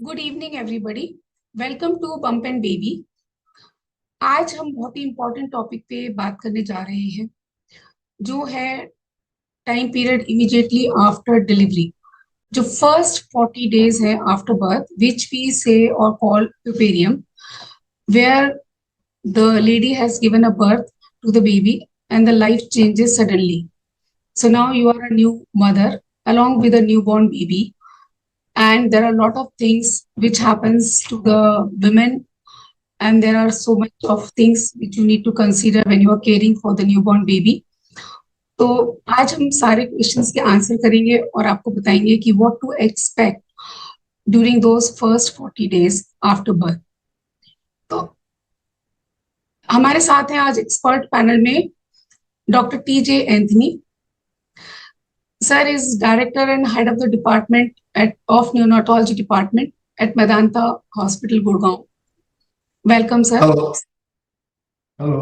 Good evening everybody. Welcome to Bump and Baby. आज हम बहुत ही इम्पोर्टेंट टॉपिक पे बात करने जा रहे हैं, जो है time period immediately after delivery. जो फर्स्ट 40 days है after birth, which we say or call puerperium, where the lady has given a birth to the baby and the life changes suddenly. So now you are a new mother along with a newborn baby, and there are a lot of things which happens to the women, and there are so much of things which you need to consider when you are caring for the newborn baby. तो आज हम सारे questions के answer करेंगे और आपको बताएंगे कि what to expect during those first 40 days after birth. तो हमारे साथ हैं आज एक्सपर्ट पैनल में doctor T J. Anthony. Sir is director and head of the department of Neonatology department at Medanta Hospital, Gurgaon. Welcome, sir. Hello. Hello.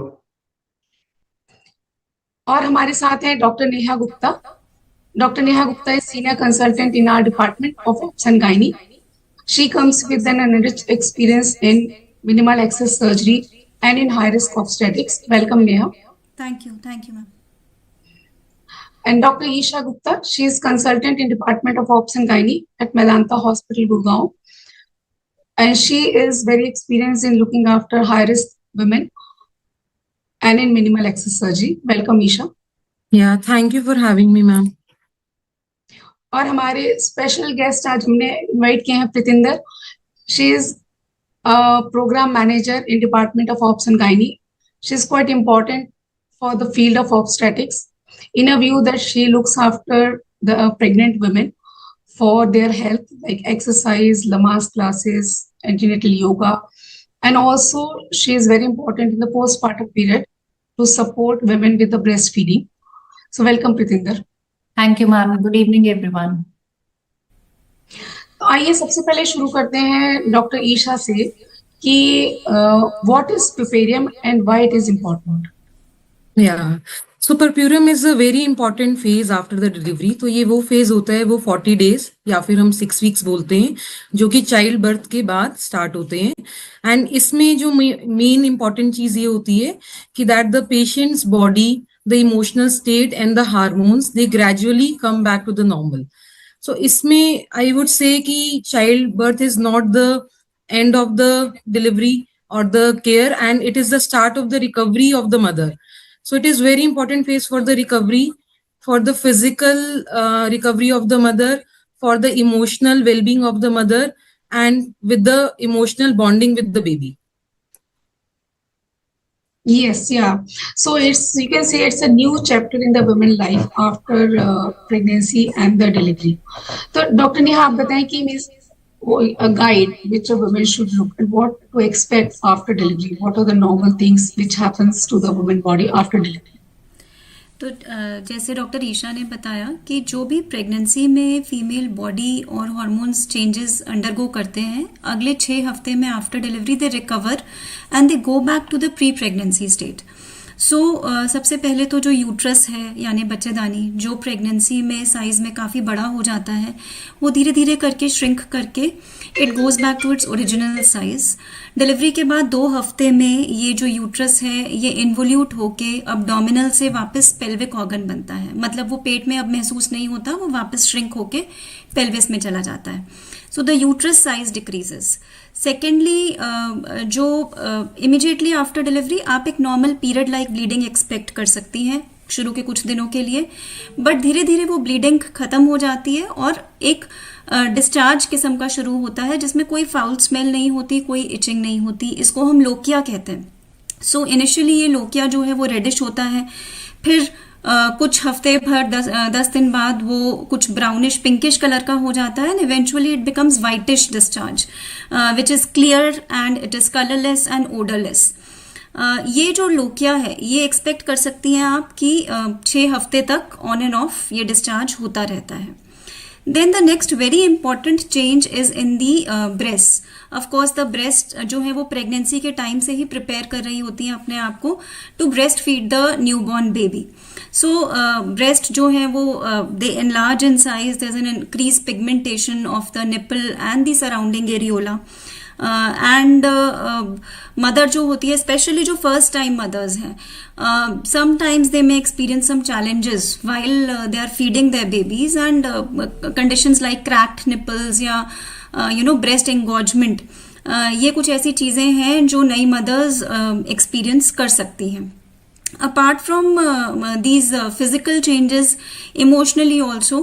और हमारे साथ हैं doctor Neha Gupta. Doctor Neha Gupta is senior consultant in our department of Obs and Gynae. She comes with an enriched experience in minimal access surgery and in high risk obstetrics. Welcome, Neha. Thank you, ma'am. And Dr. Esha Gupta, she is consultant in Department of Obs and Gynae at Medanta Hospital, Gurgaon. And she is very experienced in looking after high-risk women and in minimal access surgery. Welcome, Esha. Yeah, thank you for having me, ma'am. और हमारे special guest आज हमने invite किए हैं Preetinder. She is programme manager in department of obs and gynae. She is quite important for the field of obstetrics, in a view that she looks after the pregnant women for their health, like exercise, Lamaze classes, antenatal yoga, and also she is very important in the postpartum period to support women with the breastfeeding. So welcome, Preetinder. Thank you, ma'am. Good evening, everyone. तो आइए सबसे पहले शुरू करते हैं doctor Isha से कि what is puerperium and why it is important. Yeah. So puerperium is a very important phase after the delivery. तो ये वो phase होता है, वो 40 days या फिर हम 6 weeks बोलते हैं, जो कि चाइल्ड बर्थ के बाद स्टार्ट होते हैं. एंड इसमें जो मेन इंपॉर्टेंट चीज ये होती है कि that the patient's body, the emotional state and the hormones they gradually come back to the normal. So इसमें आई वुड से कि child birth is not the end of the delivery or the care, and it is the start of the recovery of the mother. So it is very important phase for the recovery, for the physical recovery of the mother, for the emotional well-being of the mother, and with the emotional bonding with the baby. Yes, yeah. So you can say it's a new chapter in the women life after pregnancy and the delivery. तो doctor Neha आप बताएं कि a guide which a woman should look and what to expect after delivery. What are the normal things which happens to the woman body after delivery? तो जैसे doctor Isha ने बताया कि जो भी प्रेगनेंसी में फीमेल बॉडी और हार्मोन्स चेंजेस अंडरगो करते हैं, अगले 6 हफ्ते में after delivery they recover and they go back to the pre pregnancy state. So सबसे पहले तो जो यूट्रस है यानी बच्चेदानी, जो प्रेगनेंसी में साइज में काफ़ी बड़ा हो जाता है, वो धीरे धीरे करके श्रिंक करके it goes back to its original size. Delivery के बाद 2 हफ्ते में ये जो यूट्रस है ये इन्वोल्यूट होके अब्डोमिनल से वापस पेल्विक ऑर्गन बनता है. मतलब वो पेट में अब महसूस नहीं होता, वो वापस श्रिंक होके पेल्विस में चला जाता है. So the uterus size decreases. Secondly, जो इमिडिएटली आफ्टर डिलीवरी आप एक normal period like bleeding expect कर सकती हैं शुरू के कुछ दिनों के लिए, बट धीरे धीरे वो ब्लीडिंग खत्म हो जाती है और एक डिस्चार्ज किस्म का शुरू होता है जिसमें कोई फाउल स्मेल नहीं होती, कोई इचिंग नहीं होती. इसको हम लोकिया कहते हैं. सो इनिशियली ये लोकिया जो है वो रेडिश होता है, फिर कुछ हफ्ते भर 10 दिन बाद वो कुछ ब्राउनिश पिंकिश कलर का हो जाता है, and eventually it becomes whitish discharge which is clear and it is colourless and odourless. ये जो लोकिया है ये एक्सपेक्ट कर सकती हैं आप कि 6 हफ्ते तक ऑन एंड ऑफ ये डिस्चार्ज होता रहता है. Then the next very important change is in the breast. Of course the breast जो है वो प्रेगनेंसी के टाइम से ही प्रिपेयर कर रही होती हैं अपने आप को to breastfeed the newborn baby. So breast जो है वो दे enlarge in size, there's an increased pigmentation of the nipple and the surrounding areola. And mother जो होती है, स्पेशली जो फर्स्ट टाइम मदर्स हैं, sometimes they may experience some challenges while they are feeding their babies, and conditions like cracked nipples या breast engorgement, ये कुछ ऐसी चीजें हैं जो नई मदर्स एक्सपीरियंस कर सकती हैं. Apart from these physical changes, emotionally also,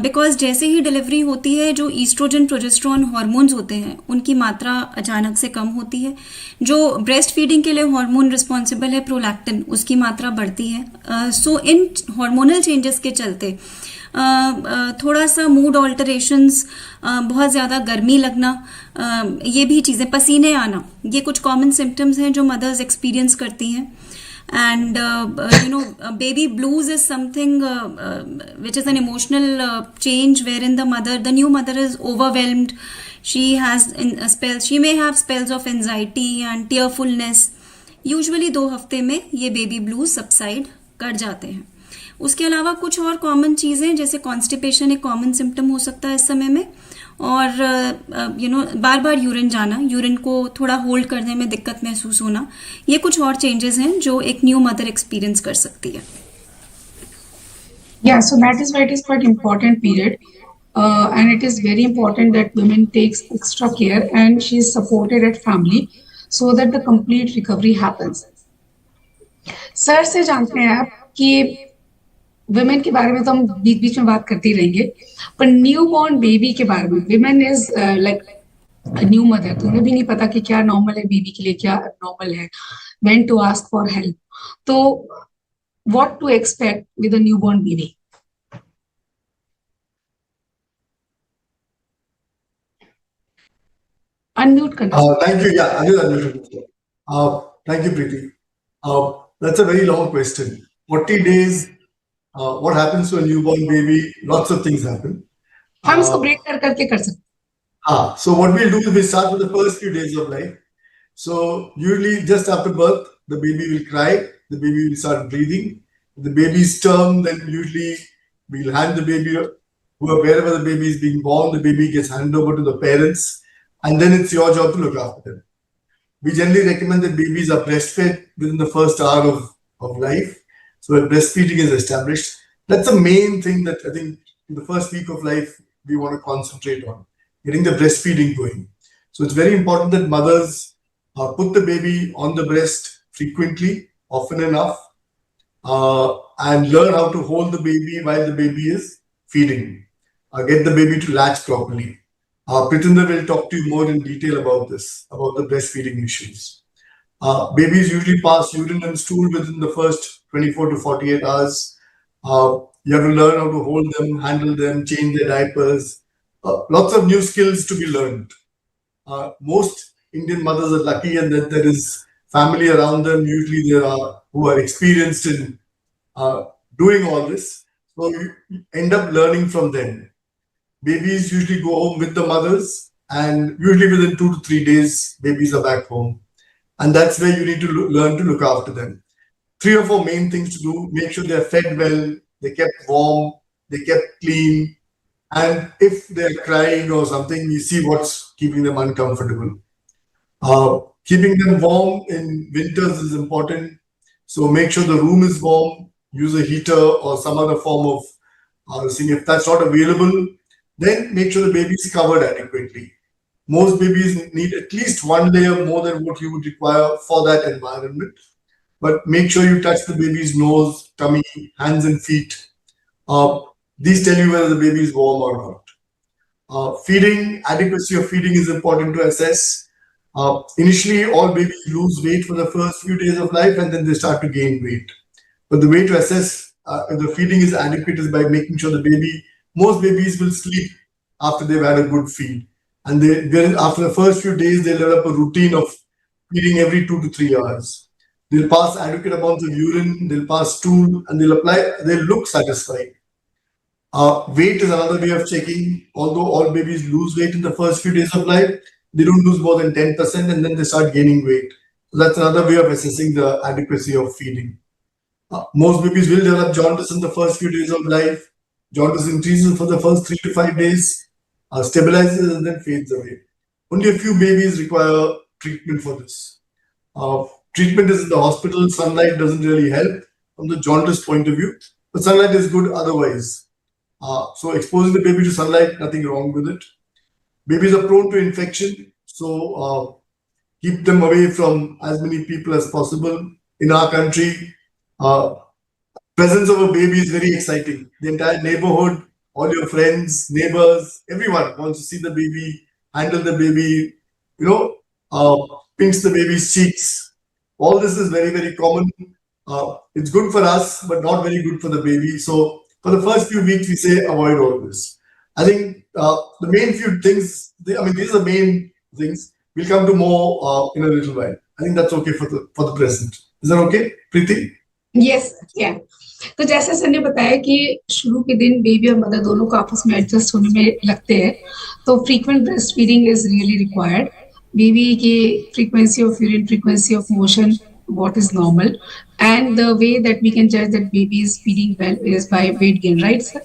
because जैसे ही डिलीवरी होती है, जो ईस्ट्रोजन प्रोजेस्टेरोन हार्मोन्स होते हैं उनकी मात्रा अचानक से कम होती है. जो ब्रेस्ट फीडिंग के लिए हार्मोन रिस्पॉन्सिबल है प्रोलैक्टिन, उसकी मात्रा बढ़ती है. सो इन हार्मोनल चेंजेस के चलते थोड़ा सा मूड ऑल्टरेशंस, बहुत ज़्यादा गर्मी लगना, ये भी चीज़ें, पसीने आना, ये कुछ कॉमन सिम्टम्स हैं जो मदर्स एक्सपीरियंस करती हैं. And baby blues is something which is an emotional change wherein the new mother is overwhelmed. She has she may have spells of anxiety and tearfulness. Usually 2 हफ्ते में ये baby blues subside कर जाते हैं. उसके अलावा कुछ और कॉमन चीज़ें, जैसे कॉन्स्टिपेशन एक कॉमन सिम्टम हो सकता है इस समय में, और बार बार यूरिन जाना, यूरिन को थोड़ा होल्ड करने में दिक्कत महसूस होना, ये कुछ और चेंजेस हैं जो एक न्यू मदर एक्सपीरियंस कर सकती है. Yeah, so that is why it is quite important period, and it is very important that women takes extra care and she is supported at family so that the complete recovery happens. Sir से जानते हैं आप कि women के बारे में तो हम बीच बीच में बात करते ही रहेंगे, पर न्यू बॉर्न बेबी के बारे में, women is like new mother, तो उन्हें भी नहीं पता कि क्या नॉर्मल है बेबी के लिए, क्या नॉर्मल है, when to ask for help. तो what to expect with a newborn baby? Unmute करना. Thank you. Yeah, I will unmute. Thank you, Preeti. That's a very long question. 40 days. What happens to a newborn baby? Lots of things happen. हम इसको break करके कर सकते हैं. So what we'll do is we start with the first few days of life. So usually just after birth, the baby will cry, the baby will start breathing. The baby is term, then usually we'll hand the baby, wherever the baby is being born, the baby gets handed over to the parents, and then it's your job to look after them. We generally recommend that babies are breastfed within the first hour of life. So when breastfeeding is established, that's the main thing that I think in the first week of life we want to concentrate on, getting the breastfeeding going. So it's very important that mothers put the baby on the breast frequently, often enough, and learn how to hold the baby while the baby is feeding. Get the baby to latch properly. Preetinder will talk to you more in detail about this, about the breastfeeding issues. Babies usually pass urine and stool within the first 24 to 48 hours. You have to learn how to hold them, handle them, change their diapers. Lots of new skills to be learned. Most Indian mothers are lucky and that there is family around them. Usually there are who are experienced in doing all this. So you end up learning from them. Babies usually go home with the mothers, and usually within 2 to 3 days, babies are back home. And that's where you need to learn to look after them. 3 or 4 main things to do: make sure they're fed well, they kept warm, they kept clean, and if they're crying or something, you see what's keeping them uncomfortable. Keeping them warm in winters is important, so make sure the room is warm, use a heater or some other form of thing. If that's not available, then make sure the baby is covered adequately. Most babies need at least 1 layer more than what you would require for that environment. But make sure you touch the baby's nose, tummy, hands and feet. These tell you whether the baby is warm or not. Feeding, adequacy of feeding is important to assess. Initially, all babies lose weight for the first few days of life and then they start to gain weight. But the way to assess if the feeding is adequate is by making sure most babies will sleep after they've had a good feed. And after the first few days, they develop a routine of feeding every 2 to 3 hours. They'll pass adequate amounts of urine, they'll pass stool, and they'll look satisfied. Weight is another way of checking. Although all babies lose weight in the first few days of life, they don't lose more than 10%, and then they start gaining weight. So that's another way of assessing the adequacy of feeding. Most babies will develop jaundice in the first few days of life. Jaundice increases for the first 3 to 5 days, stabilizes and then fades away. Only a few babies require treatment for this. Uh, Treatment is in the hospital. Sunlight doesn't really help from the jaundice point of view, but sunlight is good otherwise. So exposing the baby to sunlight, nothing wrong with it. Babies are prone to infection, so keep them away from as many people as possible. In our country, uh, presence of a baby is very exciting. The entire neighborhood, all your friends, neighbors, everyone wants to see the baby, handle the baby, you know, pinch the baby's cheeks. All this is very, very common. It's good for us, but not very good for the baby. So for the first few weeks, we say avoid all this. I think the main few things, I mean, these are the main things. We'll come to more in a little while. I think that's okay for the present. Is that okay, Preeti? Yes या तो जैसे sir ने बताया कि शुरू के दिन baby और मदर दोनों को आपस में एडजस्ट होने में लगते हैं, तो frequent breastfeeding is really required. Baby की frequency of urine, frequency of motion, what is normal, and the way that we can judge that baby is feeding well is by weight gain, right sir?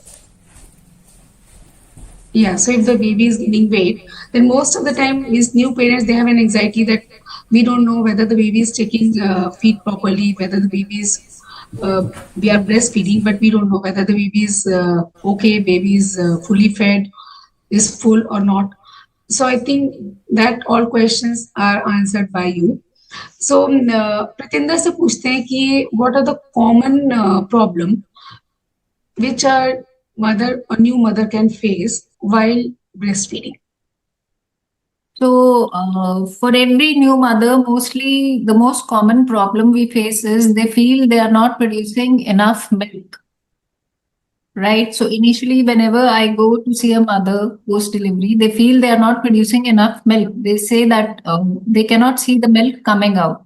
Yeah, so if the baby is gaining weight, then most of the time these new parents, they have an anxiety that we don't know whether the baby is taking feed properly, whether the baby is we are breastfeeding, but we don't know whether the baby is okay, baby is fully fed, is full or not. So I think that all questions are answered by you. So Preetinder से पूछते हैं कि what are the common problem which a mother, a new mother can face while breastfeeding? So, for every new mother, mostly the most common problem we face is they feel they are not producing enough milk. Right? So, initially, whenever I go to see a mother post delivery, they feel they are not producing enough milk. They say that they cannot see the milk coming out.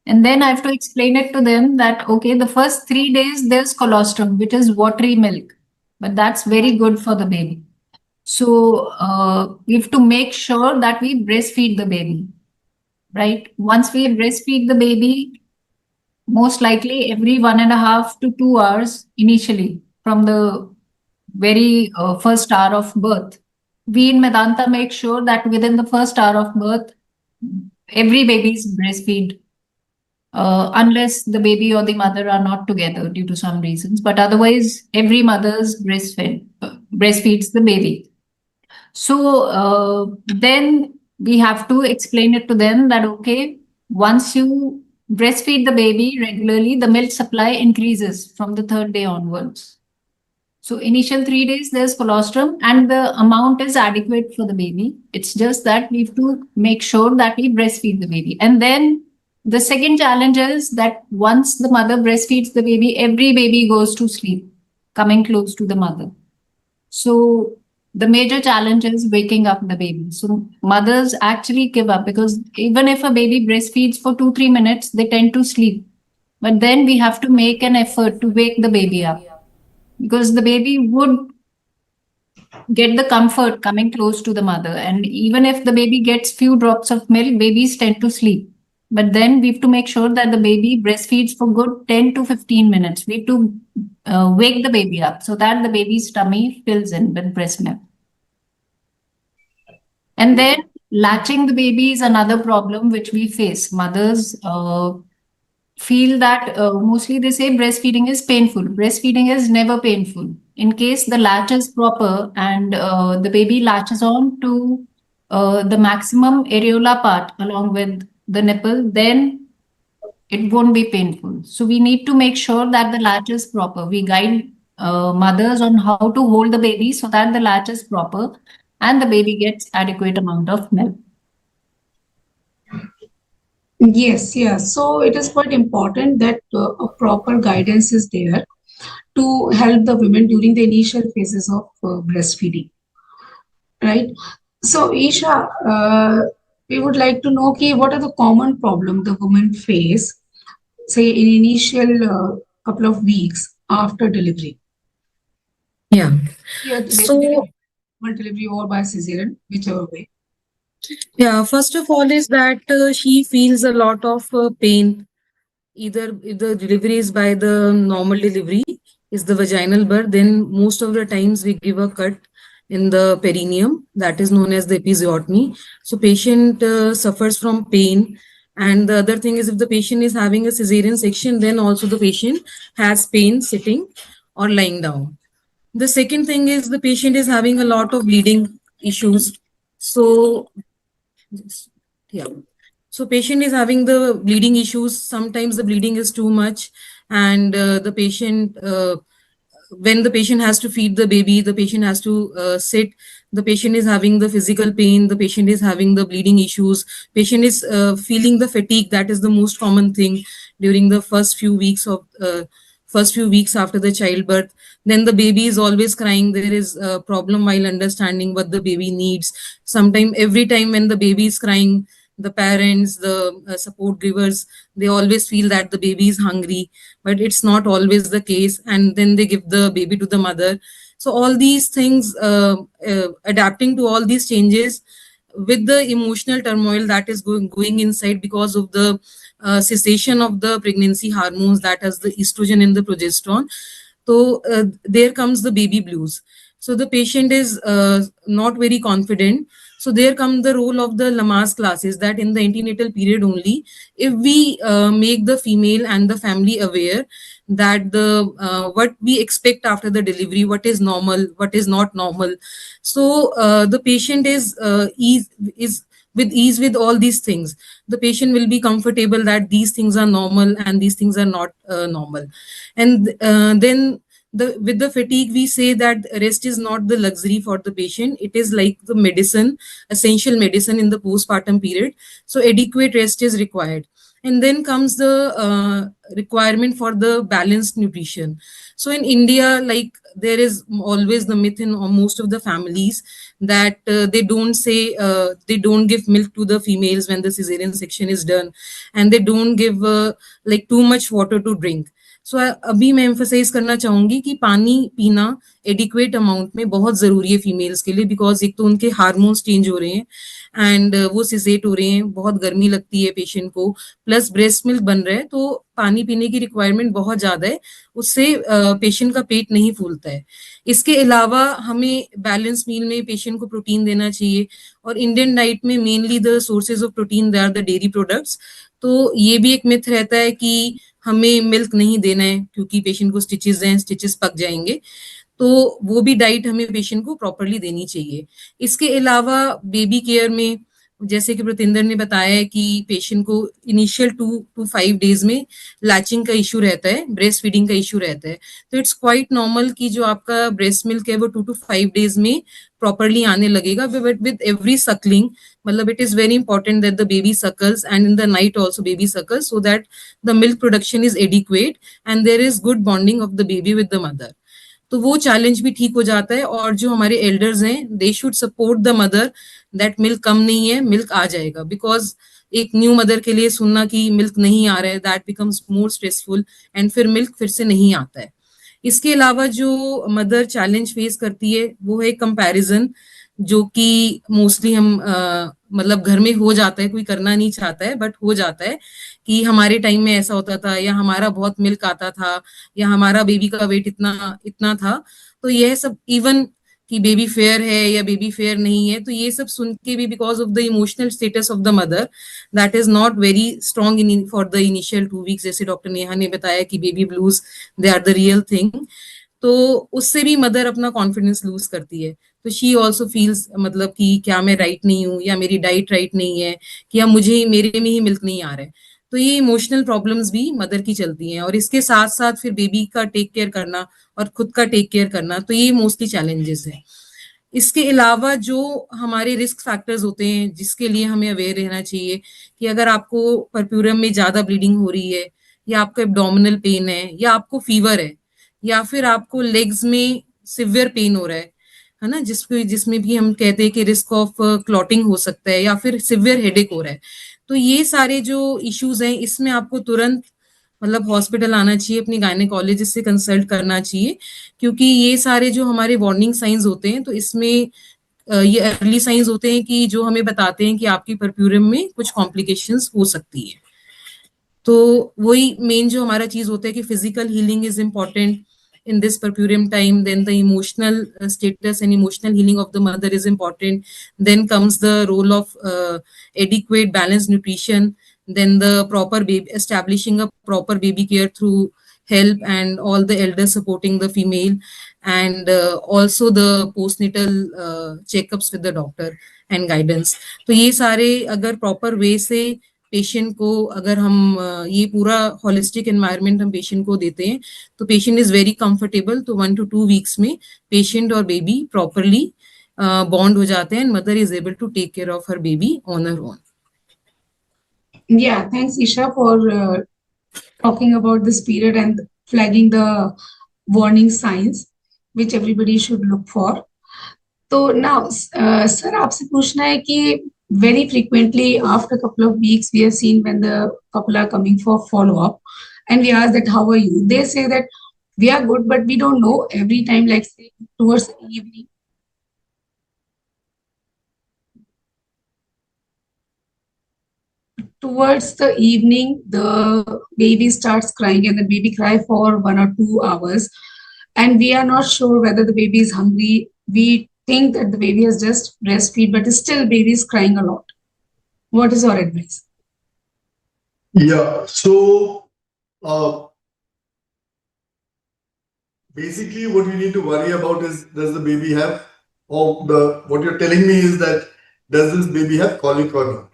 And then I have to explain it to them that, okay, the first 3 days there's colostrum, which is watery milk, but that's very good for the baby. So we have to make sure that we breastfeed the baby, right? Once we breastfeed the baby, most likely every 1.5 to 2 hours initially from the very first hour of birth, we in Medanta make sure that within the first hour of birth, every baby is breastfeed. Unless the baby or the mother are not together due to some reasons, but otherwise every mother's breastfeeds the baby. So then we have to explain it to them that okay, once you breastfeed the baby regularly, the milk supply increases from the 3rd day onwards. So initial 3 days there's colostrum and the amount is adequate for the baby. It's just that we have to make sure that we breastfeed the baby. And then the second challenge is that once the mother breastfeeds the baby, every baby goes to sleep, coming close to the mother. So the major challenge is waking up the baby. So mothers actually give up because even if a baby breastfeeds for 2-3 minutes, they tend to sleep. But then we have to make an effort to wake the baby up because the baby would get the comfort coming close to the mother. And even if the baby gets few drops of milk, babies tend to sleep. But then we have to make sure that the baby breastfeeds for good 10 to 15 minutes. We have to wake the baby up so that the baby's tummy fills in with breast milk. And then latching the baby is another problem which we face. Mothers feel that mostly they say breastfeeding is painful. Breastfeeding is never painful. In case the latch is proper and the baby latches on to the maximum areola part along with the nipple, then it won't be painful. So we need to make sure that the latch is proper. We guide mothers on how to hold the baby so that the latch is proper and the baby gets adequate amount of milk. Yes, yes. So it is quite important that a proper guidance is there to help the women during the initial phases of breastfeeding, right? So Esha, we would like to know what are the common problems the women face, say in initial couple of weeks after delivery. Yeah. Yeah, So, delivery or by cesarean, whichever way. yeah, first of all is that she feels a lot of pain either if the delivery is by the normal delivery, is the vaginal birth, then most of the times we give a cut in the perineum, that is known as the episiotomy. So patient suffers from pain. And the other thing is, if the patient is having a cesarean section, then also the patient has pain sitting or lying down. The second thing is the patient is having a lot of bleeding issues. So, yeah. So patient is having the bleeding issues. Sometimes the bleeding is too much, and the patient, when the patient has to feed the baby, the patient has to sit. The patient is having the physical pain. The patient is having the bleeding issues. Patient is feeling the fatigue. That is the most common thing during the first few weeks after the childbirth. Then the baby is always crying. There is a problem while understanding what the baby needs. Sometimes every time when the baby is crying, the parents, the support givers, they always feel that the baby is hungry, but it's not always the case, and then they give the baby to the mother. So all these things, adapting to all these changes with the emotional turmoil that is going inside because of the cessation of the pregnancy hormones, that is the estrogen and the progesterone. So there comes the baby blues. So the patient is not very confident. So there come the role of the Lamaze classes, that in the antenatal period only, if we make the female and the family aware that the what we expect after the delivery, what is normal, what is not normal. So the patient is with ease with all these things. The patient will be comfortable that these things are normal and these things are not normal. And then with the fatigue, we say that rest is not the luxury for the patient. It is like the medicine, essential medicine in the postpartum period. So adequate rest is required. And then comes the requirement for the balanced nutrition. So in India, like, there is always the myth in most of the families that they don't give milk to the females when the cesarean section is done, and they don't give like too much water to drink. सो अभी मैं emphasise करना चाहूंगी कि पानी पीना adequate amount में बहुत जरूरी है फीमेल्स के लिए, बिकॉज एक तो उनके हार्मोन्स चेंज हो रहे हैं एंड वो सिसेट हो रहे हैं, बहुत गर्मी लगती है पेशेंट को, प्लस ब्रेस्ट मिल्क बन रहा है, तो पानी पीने की रिक्वायरमेंट बहुत ज्यादा है, उससे पेशेंट का पेट नहीं फूलता है. इसके अलावा हमें बैलेंस मील में पेशेंट को प्रोटीन देना चाहिए, और इंडियन डाइट में mainly the sources of protein they are the dairy products. तो ये भी एक मिथ रहता है कि हमें मिल्क नहीं देना है क्योंकि पेशेंट को स्टिचेस हैं, स्टिचेस पक जाएंगे, तो वो भी डाइट हमें पेशेंट को प्रॉपरली देनी चाहिए. इसके अलावा बेबी केयर में, जैसे कि प्रतिंदर ने बताया है कि पेशेंट को इनिशियल 2 to 5 days में लैचिंग का इशू रहता है, ब्रेस्ट फीडिंग का इशू रहता है. तो इट्स क्वाइट नॉर्मल कि जो आपका ब्रेस्ट मिल्क है वो 2 to 5 days में प्रॉपरली आने लगेगा, बट विद एवरी सकलिंग, मतलब it is very important that the baby suckles and in the night also baby suckles, so that the milk production is adequate and there is good bonding of the baby with the mother. तो वो challenge भी ठीक हो जाता है. और जो हमारे एल्डर्स हैं, they should support the mother that milk कम नहीं है, मिल्क आ जाएगा, बिकॉज एक न्यू मदर के लिए सुनना कि मिल्क नहीं आ रहा है, that becomes more stressful, and फिर मिल्क फिर से नहीं आता है. इसके अलावा जो मदर चैलेंज फेस करती है वो है कंपैरिजन, जो कि मोस्टली हम मतलब घर में हो जाता है, कोई करना नहीं चाहता है बट हो जाता है कि हमारे टाइम में ऐसा होता था, या हमारा बहुत मिल्क आता था, या हमारा बेबी का वेट इतना इतना था. तो यह सब, इवन कि बेबी फेयर है या बेबी फेयर नहीं है, तो ये सब सुन के भी, because of the emotional status of the mother that is not very strong in for the initial 2 weeks, जैसे डॉक्टर नेहा ने बताया कि baby blues they are the real thing, तो उससे भी मदर अपना कॉन्फिडेंस लूज करती है. तो शी ऑल्सो फील्स, मतलब कि क्या मैं राइट नहीं हूँ, या मेरी डाइट राइट नहीं है, कि या मुझे मेरे में ही मिल्क नहीं आ रहा है. तो ये इमोशनल प्रॉब्लम्स भी मदर की चलती हैं, और इसके साथ साथ फिर बेबी का टेक केयर करना और खुद का टेक केयर करना, तो ये मोस्टली चैलेंजेस हैं. इसके अलावा जो हमारे रिस्क फैक्टर्स होते हैं जिसके लिए हमें अवेयर रहना चाहिए, कि अगर आपको परप्यूरम में ज्यादा ब्लीडिंग हो रही है, या आपको एब्डोमिनल पेन है, या आपको फीवर है, या फिर आपको लेग्स में सिवियर पेन हो रहा है ना, जिसमें भी हम कहते हैं कि रिस्क ऑफ क्लॉटिंग हो सकता है, या फिर सिवियर हेडेक हो रहा है, तो ये सारे जो इश्यूज हैं, इसमें आपको तुरंत मतलब हॉस्पिटल आना चाहिए, अपनी गायनेकोलॉजिस्ट से कंसल्ट करना चाहिए, क्योंकि ये सारे जो हमारे वार्निंग साइंस होते हैं, तो इसमें ये अर्ली साइंस होते हैं कि जो हमें बताते हैं कि आपकी परप्यूरम में कुछ कॉम्प्लिकेशंस हो सकती है. तो वही मेन जो हमारा चीज होता है कि physical healing is important in this puerperium time. Then the emotional status and emotional healing of the mother is important. Then comes the role of adequate balanced nutrition. Then the proper baby, establishing a proper baby care through help and all the elders supporting the female, and also the postnatal checkups with the doctor and guidance. तो ये सारे अगर proper way से patient को अगर हम ये पूरा होलिस्टिक एनवायरनमेंट हम पेशेंट को देते हैं तो पेशेंट इज वेरी कंफर्टेबल. तो 1 to 2 वीक्स में पेशेंट और बेबी प्रॉपरली बॉन्ड हो जाते हैं, mother is able to take care of her baby on her own. Yeah, thanks, Isha, for talking about this period and flagging the warning signs which everybody should look for. तो now, sir, आपसे पूछना है कि very frequently after a couple of weeks we have seen when the couple are coming for follow-up and we ask that how are you? They say that we are good, but we don't know every time, like say towards the evening. Towards the evening, the baby starts crying and the baby cry for 1 or 2 hours. And we are not sure whether the baby is hungry. We think that the baby has just breastfeed, but still baby is crying a lot. What is your advice? Yeah, so basically what we need to worry about is, does the baby have, or what you're telling me is that, does this baby have colic or not?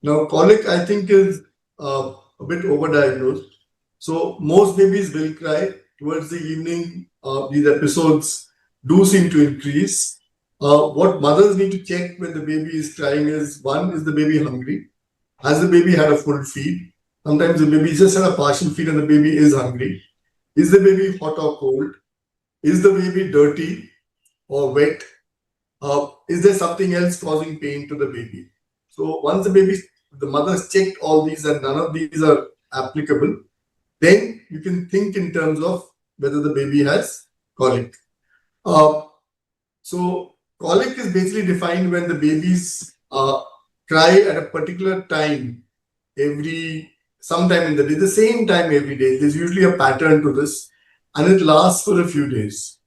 Now, colic, I think, is a bit overdiagnosed. So most babies will cry towards the evening. These episodes do seem to increase. What mothers need to check when the baby is crying is, one, is the baby hungry? Has the baby had a full feed? Sometimes the baby just had a partial feed and the baby is hungry. Is the baby hot or cold? Is the baby dirty or wet? Is there something else causing pain to the baby? So once the mother has checked all these and none of these are applicable, then you can think in terms of whether the baby has colic. So colic is basically defined when the babies cry at a particular time sometime in the day, the same time every day. There's usually a pattern to this and it lasts for a few days.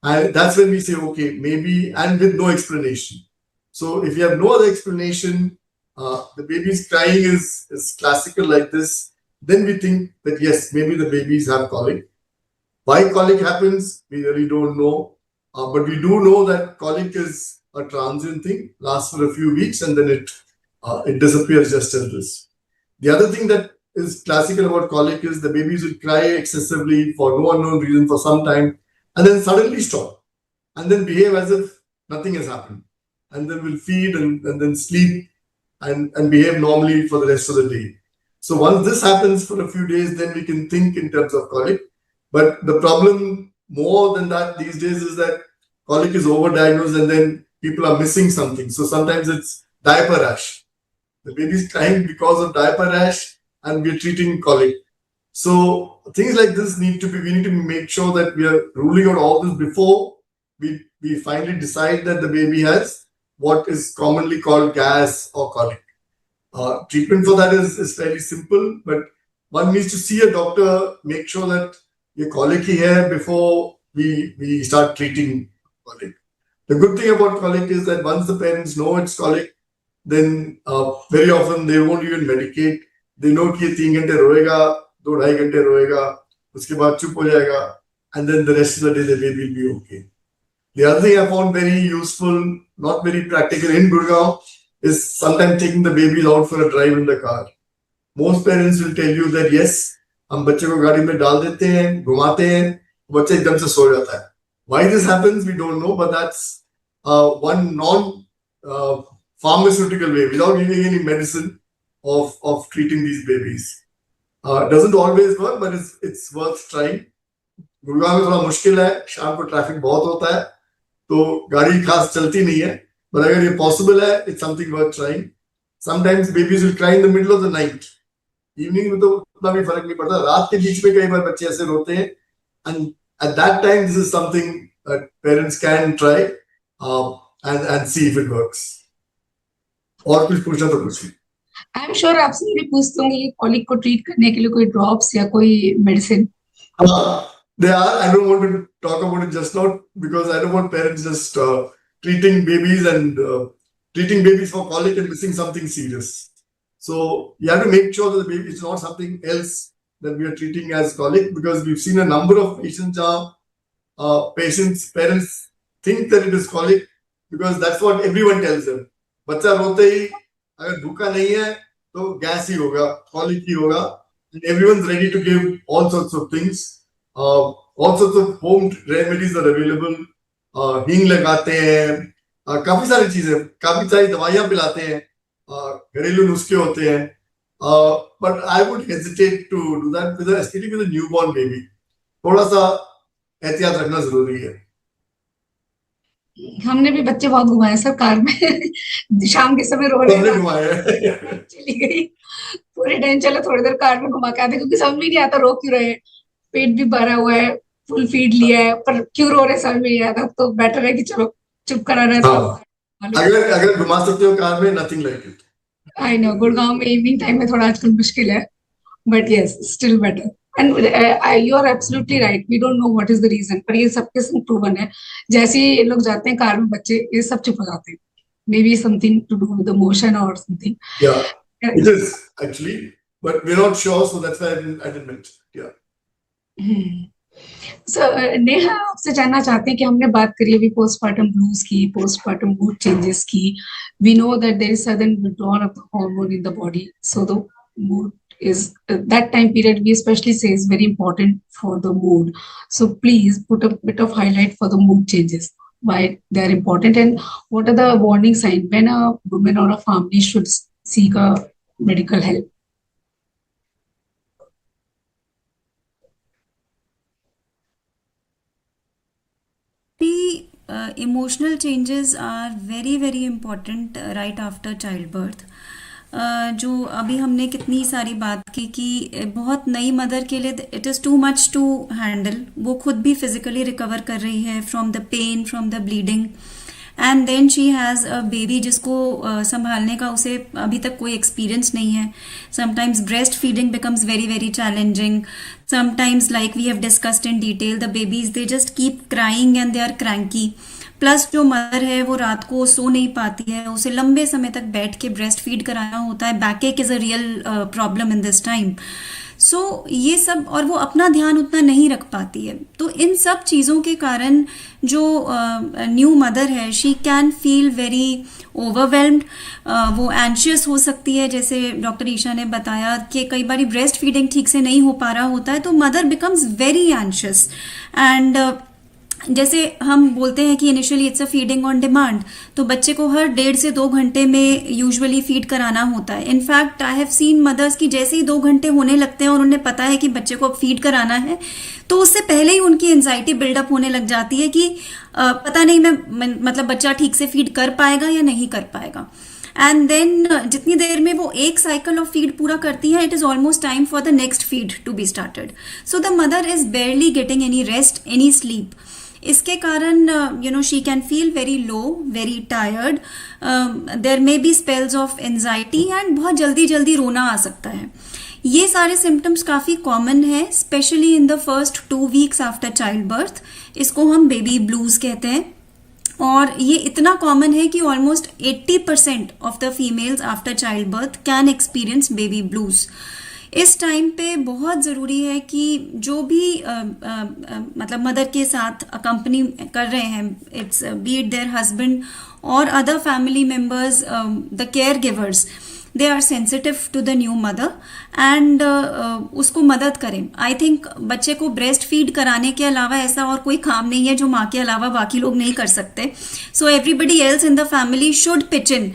And that's when we say, okay, maybe, and with no explanation. So if you have no other explanation, the baby's crying is classical like this, then we think that yes, maybe the babies have colic. Why colic happens, we really don't know. But we do know that colic is a transient thing, lasts for a few weeks, and then it disappears just as this. The other thing that is classical about colic is the babies will cry excessively for no unknown reason for some time, and then suddenly stop, and then behave as if nothing has happened, and then will feed and then sleep and behave normally for the rest of the day. So once this happens for a few days, then we can think in terms of colic. But the problem more than that these days is that colic is overdiagnosed and then people are missing something. So sometimes it's diaper rash. The baby is crying because of diaper rash and we're treating colic. So things like this we need to make sure that we are ruling out all this before we finally decide that the baby has what is commonly called gas or colic. Treatment for that is fairly simple, but one needs to see a doctor, make sure that you're colicky here before we start treating colic. The good thing about colic is that once the parents know it's colic, then very often they won't even medicate. They know कि 3 घंटे रोएगा, 2-2.5 घंटे रोएगा, उसके बाद चुप हो जाएगा, and then the rest of the day the baby will be okay. The other thing I found very useful, not very practical in Gurgaon, is sometimes taking the babies out for a drive in the car. Most parents will tell you that yes, हम बच्चे को गाड़ी में डाल देते हैं, घुमाते हैं, बच्चा एकदम से सो जाता है. Why this happens, we don't know, but that's one non-pharmaceutical way, without giving any medicine, of treating these babies. Doesn't always work, but it's worth trying. Gurgaon में थोड़ा मुश्किल है, शाम को ट्रैफिक बहुत होता है, तो गाड़ी खास चलती नहीं है. But अगर ये possible है, it's something worth trying. Sometimes babies will cry in the middle of the night. Evening में तो उतना भी फर्क नहीं पड़ता, रात के बीच में कई बार बच्चे ऐसे रोते हैं, and at that time this is something that parents can try and see if it works. और कुछ पूछना तो पूछिए. आई एम श्योर आपसे ये भी पूछते होंगे कि कॉलिक को ट्रीट करने के लिए कोई ड्रॉप्स या कोई medicine? They are. I don't want to talk about it just now because I don't want parents just treating babies and treating babies for colic and missing something serious. So you have to make sure that the baby is not something else that we are treating as colic, because we've seen a number of patients parents think that it is colic because that's what everyone tells them. बच्चा रोते ही अगर भूखा नहीं है तो gas ही होगा, colic ही होगा. And everyone's ready to give all sorts of things. All sorts of home remedies are available. हींग लगाते हैं, काफी सारी चीजें, काफी सारी दवाइयां पिलाते हैं, घरेलू नुस्खे होते हैं. But I would hesitate to do that with especially with a newborn baby. थोड़ा सा एहतियात रखना जरूरी है. हमने भी बच्चे बहुत घुमाए सर कार में शाम के समय रो रहे सबने हैं, घुमाया है. चली गई पूरे टाइम, चलो थोड़ी देर कार में घुमा के आते, क्योंकि समझ में नहीं आता रो क्यों रहे हैं, पेट भी भरा हुआ है, फुल फीड लिया है, पर क्यों रो रहे समझ में नहीं आता. तो बेटर है कि चलो चुप कराना है तो हाँ, अगर घुमा सकते हो कार में, nothing like it. I know Gurgaon में इवनिंग टाइम में थोड़ा आजकल मुश्किल है, but yes still better. And you are absolutely right, we don't know what is the reason, पर ये सबके संग प्रूवन है. जैसे ही लोग जाते हैं कार में बच्चे ये सब चुप हो जाते हैं, may be something to do with emotion और something. Yeah, it is actually, but we're not sure, so that's why I didn't mention it. Yeah. So Neha, आपसे जानना चाहते हैं कि हमने बात करी अभी पोस्टपार्टम ब्लूज की, पोस्टपार्टम मूड चेंजेस की. We know that there is sudden withdrawal of the hormone in the body, so the mood is that time period we especially say is very important for the mood. So please put a bit of highlight for the mood changes, why they are important, and what are the warning signs when a woman or a family should seek a medical help. The emotional changes are very very important right after childbirth. जो अभी हमने कितनी सारी बात की कि बहुत नई मदर के लिए it is too much to handle. वो खुद भी फिजिकली रिकवर कर रही है from the pain, from the bleeding, and then she has a baby जिसको संभालने का उसे अभी तक कोई एक्सपीरियंस नहीं है. Sometimes breast feeding becomes very very challenging. Sometimes like we have discussed in detail, the babies they just keep crying and they are cranky. Plus जो मदर है वो रात को सो नहीं पाती है, उसे लंबे समय तक बैठ के ब्रेस्ट फीड कराना होता है. Backache is a real problem in this time. So ये सब, और वो अपना ध्यान उतना नहीं रख पाती है. तो इन सब चीज़ों के कारण जो न्यू मदर है she can feel very overwhelmed. वो एंशियस हो सकती है, जैसे डॉक्टर ईशा ने बताया कि कई बार ब्रेस्ट फीडिंग ठीक से नहीं हो पा रहा होता है तो mother becomes very anxious. And जैसे हम बोलते हैं कि initially it's a feeding on demand, तो बच्चे को हर 1.5 से 2 घंटे में यूजुअली फीड कराना होता है. In fact I have seen mothers की जैसे ही 2 घंटे होने लगते हैं और उन्हें पता है कि बच्चे को अब फीड कराना है, तो उससे पहले ही उनकी एंजाइटी बिल्डअप होने लग जाती है कि पता नहीं मैं मतलब बच्चा ठीक से फीड कर पाएगा या नहीं कर पाएगा. एंड देन जितनी देर में वो एक साइकिल ऑफ फीड पूरा करती है, it is almost time for the next feed to be started. So the mother is barely getting any rest, any sleep. इसके कारण she can feel very low, very tired. There may be spells of anxiety and बहुत जल्दी जल्दी रोना आ सकता है. ये सारे सिम्टम्स काफ़ी कॉमन है, specially in the first 2 weeks after child birth. इसको हम बेबी ब्लूज कहते हैं. और ये इतना कॉमन है कि almost 80% of the females after child birth can experience baby blues. इस टाइम पे बहुत ज़रूरी है कि जो भी मतलब मदर के साथ अकम्पनी कर रहे हैं, it's be it their husband or other family members, the caregivers, they are sensitive to the new mother and उसको मदद करें. आई थिंक बच्चे को ब्रेस्ट फीड कराने के अलावा ऐसा और कोई काम नहीं है जो माँ के अलावा बाकी लोग नहीं कर सकते. So everybody else in the family should pitch in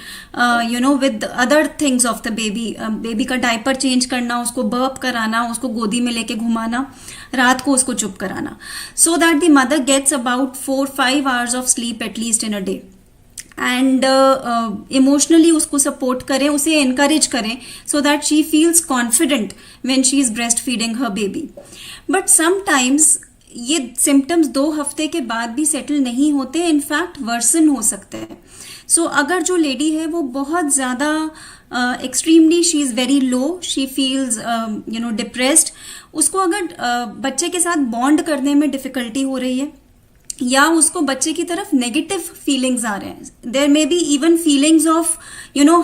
with other things of the baby. Baby का डायपर चेंज करना, उसको बर्प कराना, उसको गोदी में लेके घुमाना, रात को उसको चुप कराना, so that the mother gets about 4-5 hours of sleep at least in a day. And emotionally उसको सपोर्ट करें, उसे एनकरेज करें so that she feels confident when she is breast feeding her baby. But sometimes ये symptoms 2 हफ्ते के बाद भी settle नहीं होते, इनफैक्ट वर्सन हो सकते हैं. सो अगर जो लेडी है वो बहुत ज़्यादा extremely she is very low, she feels depressed, उसको अगर बच्चे के साथ बॉन्ड करने में डिफिकल्टी हो रही है या उसको बच्चे की तरफ नेगेटिव फीलिंग्स आ रहे हैं, there may be even feelings of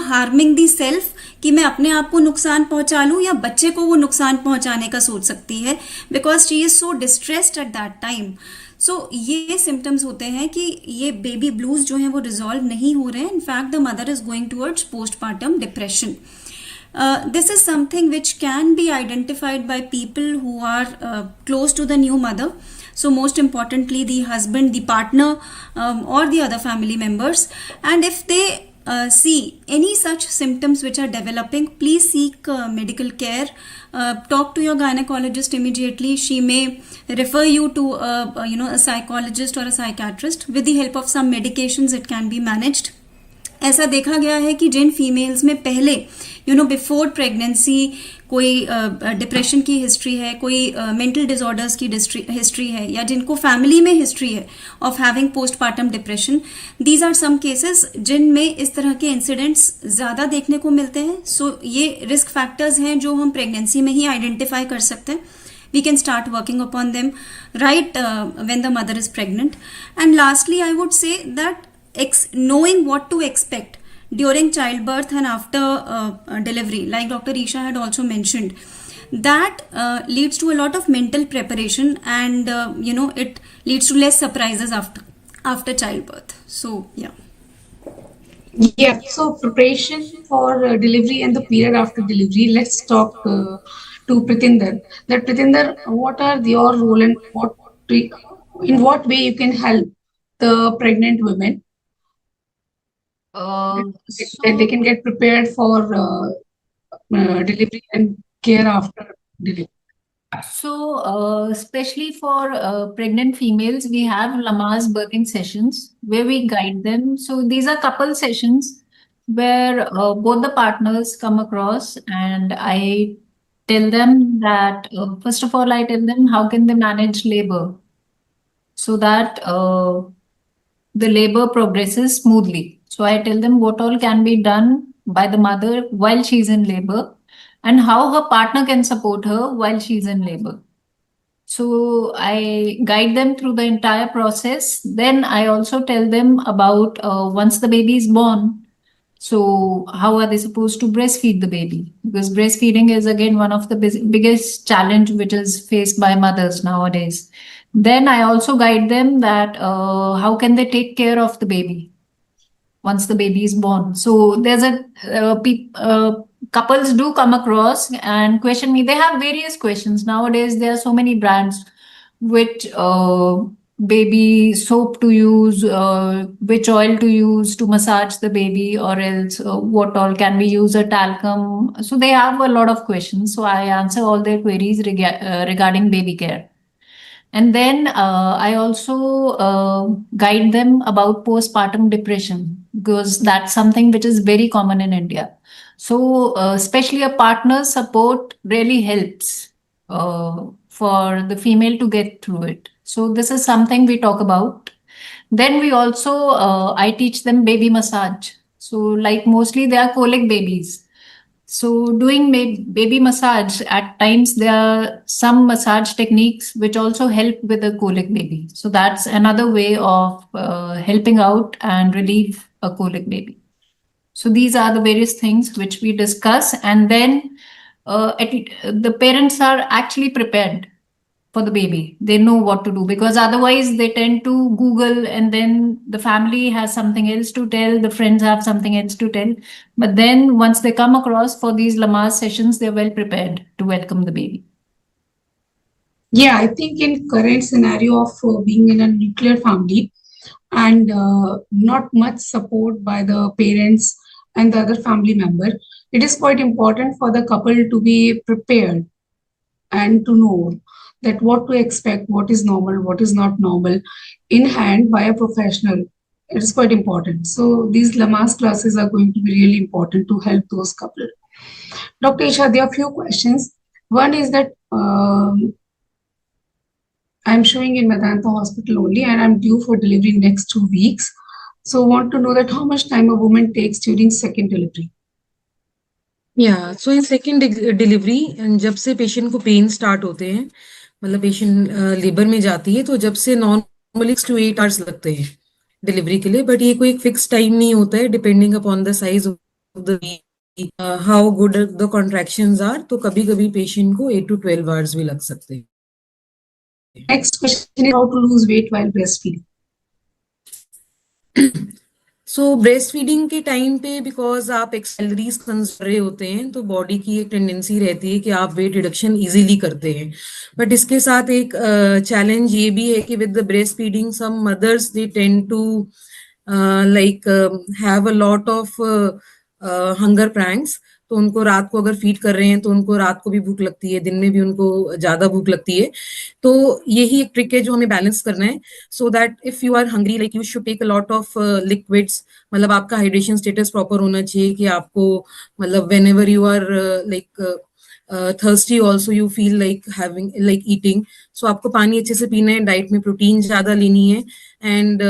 harming the self, कि मैं अपने आप को नुकसान पहुंचा लूं या बच्चे को वो नुकसान पहुंचाने का सोच सकती है, because she is so distressed at that time. So ये सिम्टम्स होते हैं कि ये बेबी ब्लूज जो हैं वो रिजॉल्व नहीं हो रहे हैं. In fact the mother is going towards postpartum depression. This is something which can be identified by people who are close to the new mother. So most importantly, the husband, the partner, or the other family members. And if they see any such symptoms which are developing, please seek medical care. Talk to your gynecologist immediately. She may refer you to a psychologist or a psychiatrist. With the help of some medications, it can be managed. ऐसा देखा गया है कि जिन females में पहले before pregnancy कोई depression की history है, कोई मेंटल डिसऑर्डर्स की हिस्ट्री है, या जिनको फैमिली में हिस्ट्री है of having postpartum depression, these are some cases जिनमें इस तरह के इंसिडेंट्स ज़्यादा देखने को मिलते हैं. सो ये रिस्क फैक्टर्स हैं जो हम प्रेगनेंसी में ही आइडेंटिफाई कर सकते हैं. We can start working upon them right when the mother is pregnant. And lastly, I would say that knowing what to expect during childbirth and after delivery, like Dr. Esha had also mentioned, that leads to a lot of mental preparation, and it leads to less surprises after childbirth. So Yeah, so preparation for delivery and the period after delivery. Let's talk to Preetinder. That Preetinder, what are your role and in what way you can help the pregnant women that they can get prepared for delivery and care after delivery? So, especially for pregnant females, we have Lamaze birthing sessions where we guide them. So, these are couple sessions where both the partners come across, and I tell them that, first of all, I tell them how can they manage labor so that the labor progresses smoothly. So, I tell them what all can be done by the mother while she's in labor, and how her partner can support her while she's in labor. So I guide them through the entire process. Then I also tell them about once the baby is born, so how are they supposed to breastfeed the baby? Because breastfeeding is again one of the biggest challenge which is faced by mothers nowadays. Then I also guide them that how can they take care of the baby once the baby is born. So there's couples do come across and question me. They have various questions. Nowadays, there are so many brands, which baby soap to use, which oil to use to massage the baby, or else what all can we use, a talcum. So they have a lot of questions. So I answer all their queries regarding baby care. And then I also guide them about postpartum depression, because that's something which is very common in India. So, especially a partner's support really helps for the female to get through it. So, this is something we talk about. Then we also, I teach them baby massage. So, like mostly they are colic babies. So, doing baby massage, at times there are some massage techniques which also help with a colic baby. So, that's another way of helping out and relieve a colic baby. So, these are the various things which we discuss, and then the parents are actually prepared for the baby. They know what to do, because otherwise they tend to Google, and then the family has something else to tell, the friends have something else to tell. But then once they come across for these Lamaze sessions, they're well prepared to welcome the baby. Yeah, I think in current scenario of being in a nuclear family and not much support by the parents and the other family member, it is quite important for the couple to be prepared and to know that what to expect, what is normal, what is not normal, in hand by a professional. It is quite important. So these Lamaze classes are going to be really important to help those couples. Dr. Esha, there are a few questions. One is that I'm showing in Medanta hospital only, and I'm due for delivery next 2 weeks. So want to know that how much time a woman takes during second delivery. या सो in second delivery, जब से patient को pain start होते हैं, मतलब patient labour में जाती है, तो जब से नॉर्मली 6 to 8 hours लगते हैं डिलीवरी के लिए, बट ये कोई फिक्स टाइम नहीं होता है, depending upon the size of the how good the contractions are, तो कभी कभी पेशेंट को 8 to 12 hours भी लग सकते हैं. Next question is how to lose weight while breastfeeding. So breast feeding के टाइम पे, बिकॉज आप कैलोरीज कंज्यूम कर रहे होते हैं, तो बॉडी की एक टेंडेंसी रहती है कि आप वेट रिडक्शन इजीली करते हैं. बट इसके साथ एक चैलेंज ये भी है कि with the breast feeding some mothers they tend to like have a lot of hunger pranks. तो उनको रात को अगर फीड कर रहे हैं तो उनको रात को भी भूख लगती है, दिन में भी उनको ज्यादा भूख लगती है. तो यही एक ट्रिक है जो हमें बैलेंस करना है, so that if you are hungry, like you should take a lot of liquids. मतलब आपका हाइड्रेशन स्टेटस प्रॉपर होना चाहिए कि आपको, मतलब whenever you are like thirsty also you feel like having like eating, so आपको पानी अच्छे से पीना है, डाइट में प्रोटीन ज्यादा लेनी है. And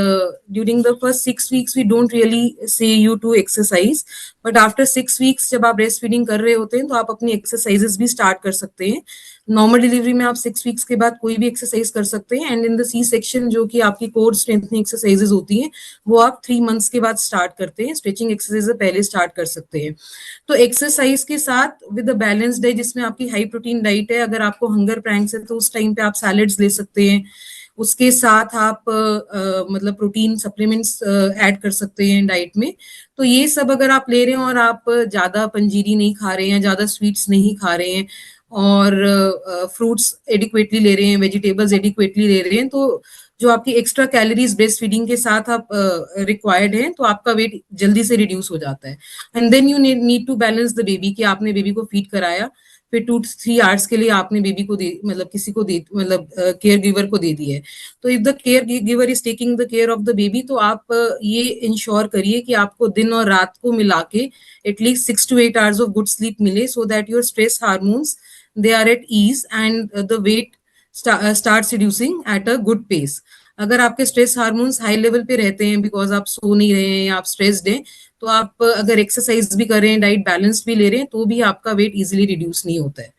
during the first 6 weeks we don't really say you to exercise, but after 6 weeks जब आप ब्रेस्ट फीडिंग कर रहे होते हैं तो आप अपनी एक्सरसाइजेस भी स्टार्ट कर सकते हैं. नॉर्मल डिलीवरी में आप 6 weeks के बाद कोई भी एक्सरसाइज कर सकते हैं, and in the C section जो कि आपकी कोर स्ट्रेंथनिंग एक्सरसाइजेज होती हैं, वो आप 3 months के बाद स्टार्ट करते हैं. स्ट्रेचिंग एक्सरसाइज पहले स्टार्ट कर सकते हैं. तो एक्सरसाइज के साथ विद अ बैलेंस डाइट जिसमें आपकी हाई प्रोटीन डाइट है, अगर आपको हंगर प्रैंक्स है तो उस टाइम पे आप सैलेड्स ले सकते हैं. उसके साथ आप मतलब प्रोटीन सप्लीमेंट्स ऐड कर सकते हैं डाइट में. तो ये सब अगर आप ले रहे हैं और आप ज्यादा पंजीरी नहीं खा रहे हैं, ज्यादा स्वीट्स नहीं खा रहे हैं, और फ्रूट्स एडिक्वेटली ले रहे हैं, वेजिटेबल्स एडिक्वेटली ले रहे हैं, तो जो आपकी एक्स्ट्रा कैलोरीज ब्रेस्ट फीडिंग के साथ आप रिक्वायर्ड हैं, तो आपका वेट जल्दी से रिड्यूस हो जाता है. And then you need to balance the baby, कि आपने बेबी को फीड कराया, फिर 2 to 3 hours के लिए आपने बेबी को दे, मतलब किसी को दे, मतलब केयर गिवर को दे दी है. तो if the care giver is taking the care of the baby, तो आप ये इंश्योर करिए कि आपको दिन और रात को मिला के at least 6 to 8 hours of good sleep मिले, so that your stress hormones they are at ease and the weight starts reducing at a good pace. अगर आपके स्ट्रेस हार्मोन्स हाई लेवल पे रहते हैं बिकॉज आप सो नहीं रहे हैं या आप स्ट्रेस्ड हैं, तो आप अगर एक्सरसाइज भी कर रहे हैं, डाइट बैलेंस भी ले रहे हैं, तो भी आपका वेट इजीली रिड्यूस नहीं होता है.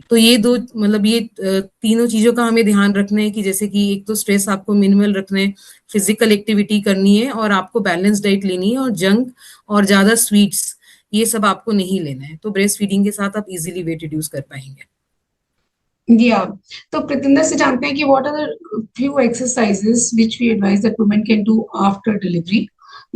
तो ये दो, मतलब ये तीनों चीजों का हमें ध्यान रखना है, कि जैसे कि एक तो स्ट्रेस आपको मिनिमल रखना है, फिजिकल एक्टिविटी करनी है, और आपको बैलेंस डाइट लेनी है, और जंक और ज्यादा स्वीट्स ये सब आपको नहीं लेना है. तो ब्रेस्ट फीडिंग के साथ आप इजीली वेट रिड्यूस कर पाएंगे. Yeah. तो प्रतिंदर से जानते हैं कि what are the few exercises which we advise that women can do after delivery?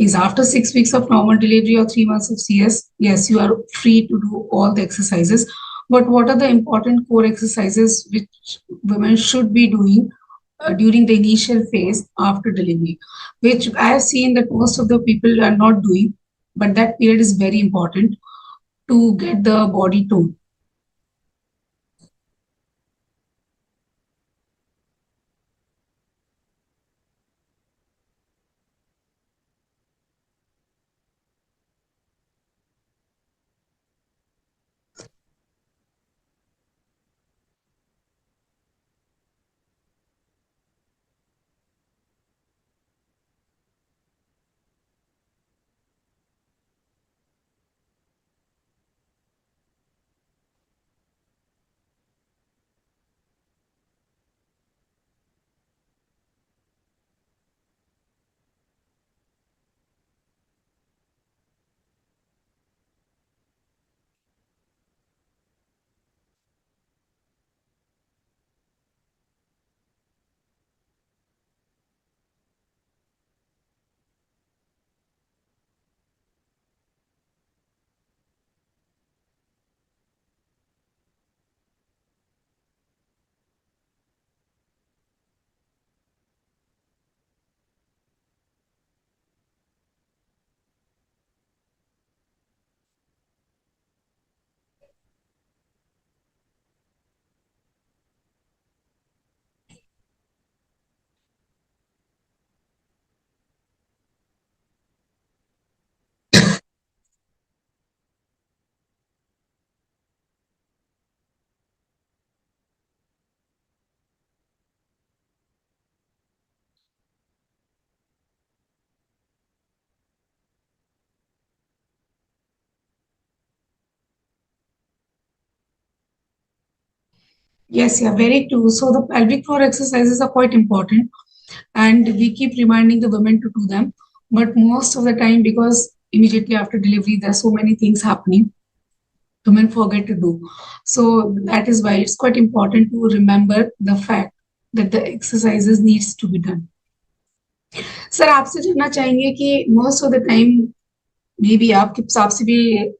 Is after 6 weeks of normal delivery or 3 months of CS, yes, you are free to do all the exercises. But what are the important core exercises which women should be doing during the initial phase after delivery, which I have seen that most of the people are not doing, but that period is very important to get the body toned. Yes, yeah, very true. So the pelvic floor exercises are quite important, and we keep reminding the women to do them. But most of the time, because immediately after delivery, there are so many things happening, women forget to do. So that is why it's quite important to remember the fact that the exercises needs to be done. Sir आपसे जानना चाहेंगे कि most of the time may be आपके हिसाब से भी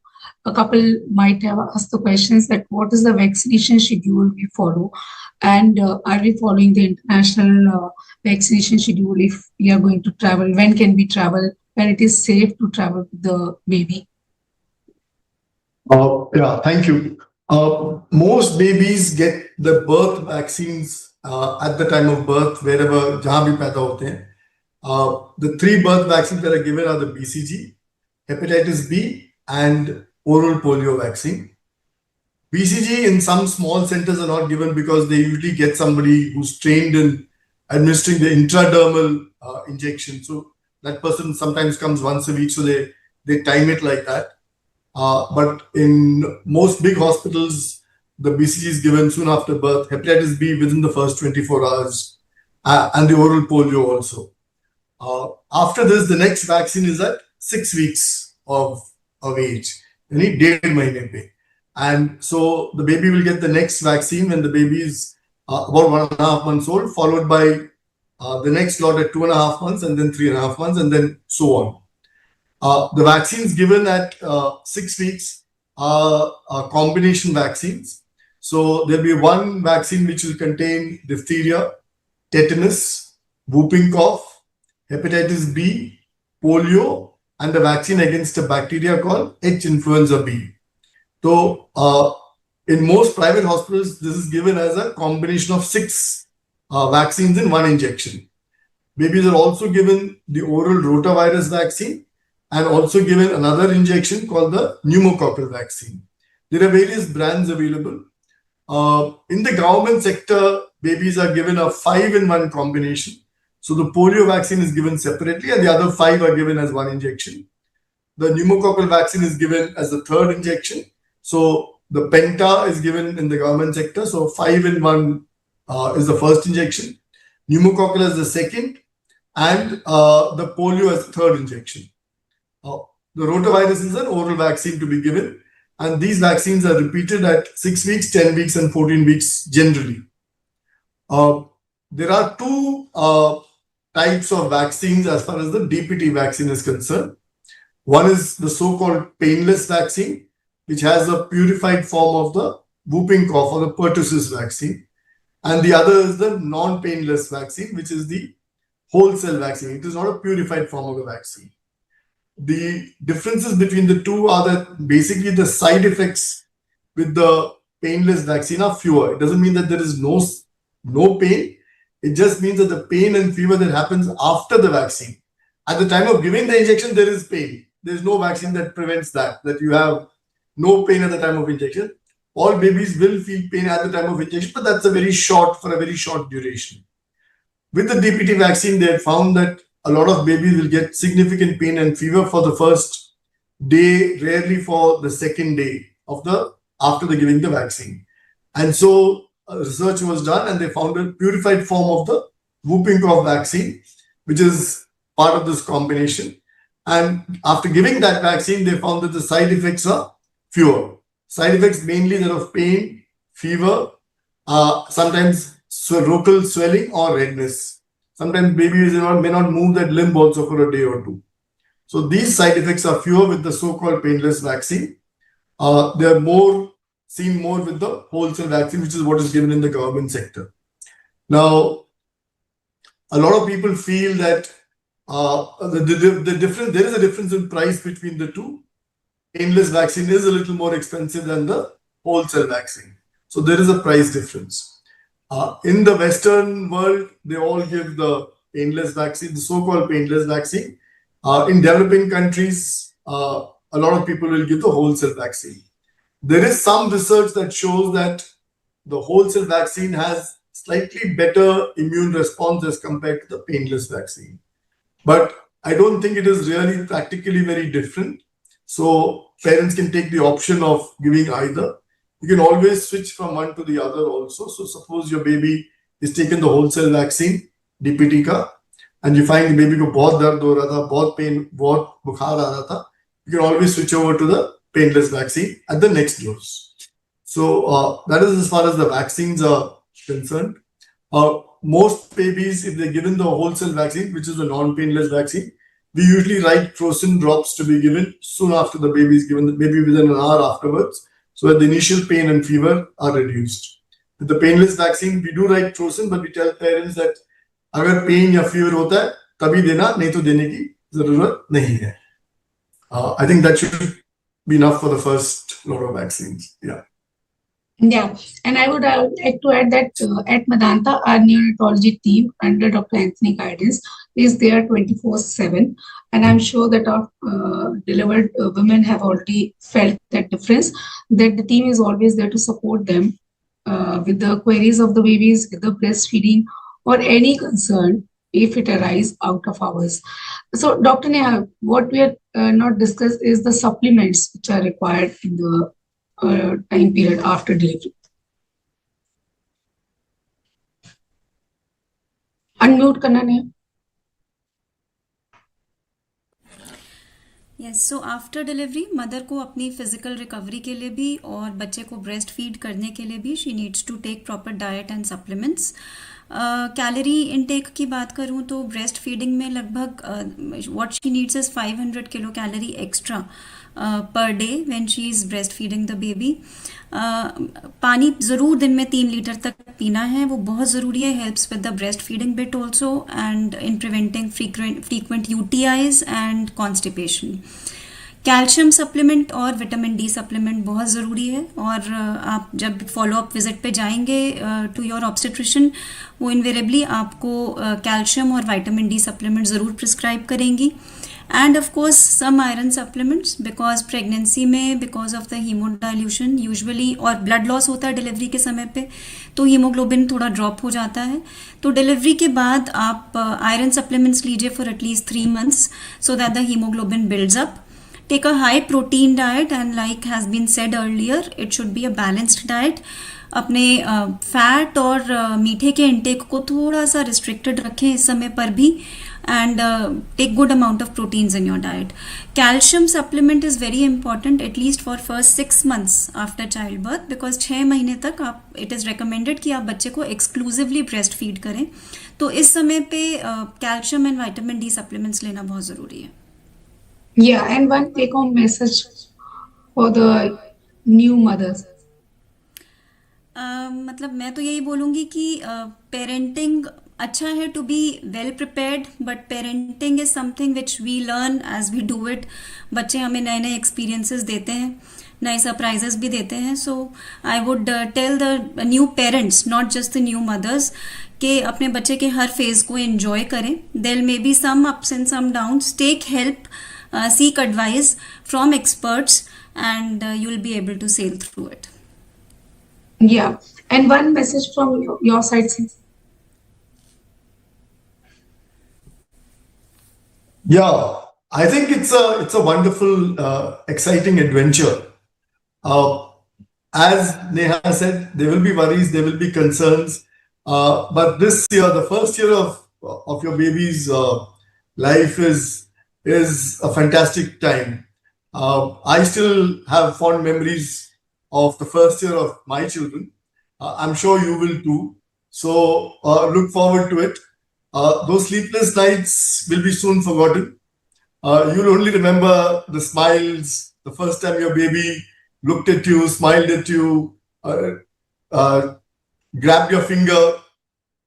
a couple might have asked the questions that what is the vaccination schedule we follow, and are we following the international vaccination schedule if we are going to travel? When can we travel? When it is safe to travel with the baby? Yeah, thank you. Most babies get the birth vaccines at the time of birth, wherever जहाँ भी पैदा होते हैं. The three birth vaccines that are given are the BCG, hepatitis B, and oral polio vaccine. BCG in some small centers are not given because they usually get somebody who's trained in administering the intradermal injection. So that person sometimes comes once a week, so they time it like that. But in most big hospitals, the BCG is given soon after birth, hepatitis B within the first 24 hours, and the oral polio also. After this, the next vaccine is at 6 weeks of age, यानी 1.5 महीने पे. And so the baby will get the next vaccine when the baby is about 1.5 months old, followed by the next lot at 2.5 months, and then 3.5 months, and then so on. The vaccines given at 6 weeks are combination vaccines. So there'll be one vaccine which will contain diphtheria, tetanus, whooping cough, hepatitis B, polio, and a vaccine against a bacteria called H. influenza B. So in most private hospitals, this is given as a combination of 6 vaccines in one injection. Babies are also given the oral rotavirus vaccine and also given another injection called the pneumococcal vaccine. There are various brands available. In the government sector, babies are given a 5-in-1 combination. So the polio vaccine is given separately and the other 5 are given as one injection. The pneumococcal vaccine is given as the third injection. So the penta is given in the government sector. So 5-in-1 is the first injection. Pneumococcal is the second, and the polio as the third injection. The rotavirus is an oral vaccine to be given, and these vaccines are repeated at 6 weeks, 10 weeks, and 14 weeks generally. There are 2 types of vaccines as far as the DPT vaccine is concerned. One is the so-called painless vaccine, which has a purified form of the whooping cough or the pertussis vaccine. And the other is the non-painless vaccine, which is the whole cell vaccine. It is not a purified form of the vaccine. The differences between the two are that basically the side effects with the painless vaccine are fewer. It doesn't mean that there is no pain. It just means that the pain and fever that happens after the vaccine. At the time of giving the injection, there is pain. There is no vaccine that prevents that you have no pain at the time of injection. All babies will feel pain at the time of injection, but that's for a very short duration. With the DPT vaccine, they had found that a lot of babies will get significant pain and fever for the first day, rarely for the second day after the giving the vaccine. And so research was done and they found a purified form of the whooping cough vaccine, which is part of this combination. And after giving that vaccine, they found that the side effects are fewer. Side effects mainly that of pain, fever, sometimes local swelling or redness. Sometimes babies may not move that limb also for a day or two. So these side effects are fewer with the so-called painless vaccine. They are seen more with the whole cell vaccine, which is what is given in the government sector. Now, a lot of people feel that there is a difference in price between the two. Painless vaccine is a little more expensive than the whole cell vaccine. So there is a price difference. In the Western world, they all give the painless vaccine, the so-called painless vaccine. In developing countries, a lot of people will give the whole cell vaccine. There is some research that shows that the whole cell vaccine has slightly better immune response as compared to the painless vaccine. But I don't think it is really practically very different. So parents can take the option of giving either. you can always switch from one to the other also. So suppose your baby is taken the wholesale vaccine, DPT का, and you find the baby को बहुत दर्द हो रहा था, बहुत pain, बहुत बुखार आ रहा था, you can always switch over to the painless vaccine at the next dose. So that is as far as the vaccines are concerned. Most babies, if they're given the wholesale vaccine, which is the non-painless vaccine, we usually write Crocin drops to be given soon after the baby is given, maybe within an hour afterwards, so that the initial pain and fever are reduced. With the painless vaccine, we do write Crocin, but we tell parents that अगर pen या fever होता है तभी देना, नहीं तो देने की जरूरत नहीं है. I think that should be enough for the first lot of vaccines. Yeah. Yeah, and I would like to add that at Medanta, our neonatology team under Dr. Antony guidance is there 24/7, and I'm sure that our delivered women have already felt that difference, that the team is always there to support them with the queries of the babies, with the breastfeeding, or any concern if it arises out of hours. So, Dr. Neha, what we have not discussed is the supplements which are required in the time period after delivery. Unmute करना नहीं. Yes, so after delivery mother को अपनी physical recovery के लिए भी और बच्चे को ब्रेस्ट फीड करने के लिए भी she needs to take proper diet and supplements. Calorie intake की बात करूँ तो ब्रेस्ट फीडिंग में लगभग what she needs is 500 kilo calorie extra per day when she is breast feeding the baby. पानी ज़रूर दिन में 3 लीटर तक पीना है, वो बहुत ज़रूरी है. Helps with the breast feeding bit also and in preventing frequent UTIs and constipation. Calcium supplement और विटामिन डी सप्लीमेंट बहुत ज़रूरी है, और आप जब फॉलोअप विजिट पे जाएंगे टू योर ऑब्स्टेट्रिशियन, वो इन्वेरेबली आपको कैल्शियम और विटामिन डी सप्लीमेंट ज़रूर प्रिस्क्राइब करेंगी. And of course some iron supplements, because pregnancy में because of the haemodilution usually, और ब्लड लॉस होता है डिलीवरी के समय पे, तो हीमोग्लोबिन थोड़ा ड्रॉप हो जाता है. तो डिलीवरी के बाद आप आयरन सप्लीमेंट्स लीजिए for at least 3 months so that the haemoglobin builds up. Take a high protein diet, and like has been said earlier, it should be a balanced diet. अपने फैट और मीठे के इंटेक को थोड़ा सा रिस्ट्रिक्टेड रखें इस समय पर भी, and take good amount of proteins in your diet. Calcium supplement is very important at least for first 6 months after child birth, because 6 महीने तक आप इट इज़ रिकमेंडेड कि आप बच्चे को एक्सक्लूसिवली ब्रेस्ट फीड करें. तो इस समय पे calcium and vitamin D supplements लेना बहुत ज़रूरी है. Yeah, and one take-home message for the new mothers. मतलब मैं तो यही बोलूँगी कि पेरेंटिंग अच्छा है to be well prepared, but parenting is something which we learn as we do it. बच्चे हमें नए नए एक्सपीरियंसेस देते हैं, नए सरप्राइजेस भी देते हैं. So I would tell the new parents, not just the new mothers, कि अपने बच्चे के हर फेज को एंजॉय करें. There may be some ups and some downs, take help, seek advice from experts, and you'll be able to sail through it. Yeah, and one message from your side, Sis. Yeah, I think it's a wonderful, exciting adventure. As Neha said, there will be worries, there will be concerns, but this year, the first year of your baby's life is a fantastic time. I still have fond memories of the first year of my children. I'm sure you will too. So look forward to it. Those sleepless nights will be soon forgotten. You'll only remember the smiles, the first time your baby looked at you, smiled at you, grabbed your finger.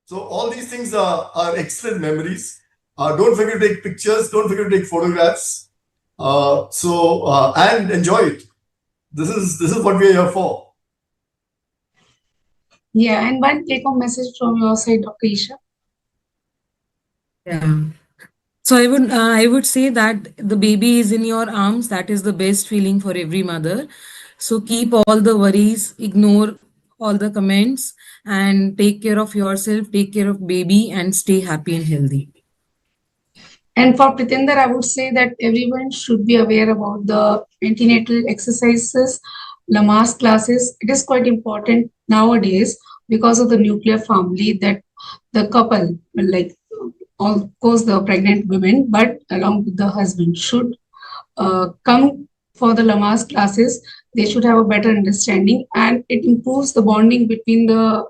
So all these things are excellent memories. Don't forget to take pictures. Don't forget to take photographs. And enjoy it. This is what we are here for. Yeah, and one take-home message from your side, Dr. Esha. Yeah. So I would say that the baby is in your arms. That is the best feeling for every mother. So keep all the worries, ignore all the comments, and take care of yourself, take care of baby, and stay happy and healthy. And for Preetinder, I would say that everyone should be aware about the antenatal exercises Lamaze classes. It is quite important nowadays because of the nuclear family that the couple, like of course the pregnant women, but along with the husband, should come for the Lamaze classes. They should have a better understanding, and it improves the bonding between the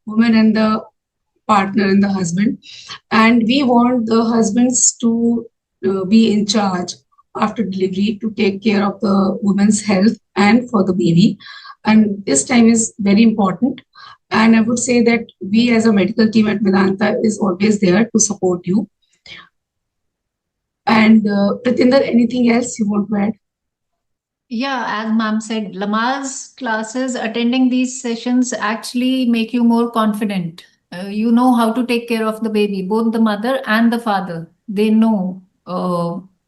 woman and the partner and the husband. And we want the husbands to be in charge after delivery to take care of the woman's health and for the baby. And this time is very important. And I would say that we as a medical team at Medanta is always there to support you. And Preetinder, anything else you want to add? Yeah, as ma'am said, Lamaze classes, attending these sessions actually make you more confident. You know how to take care of the baby, both the mother and the father. They know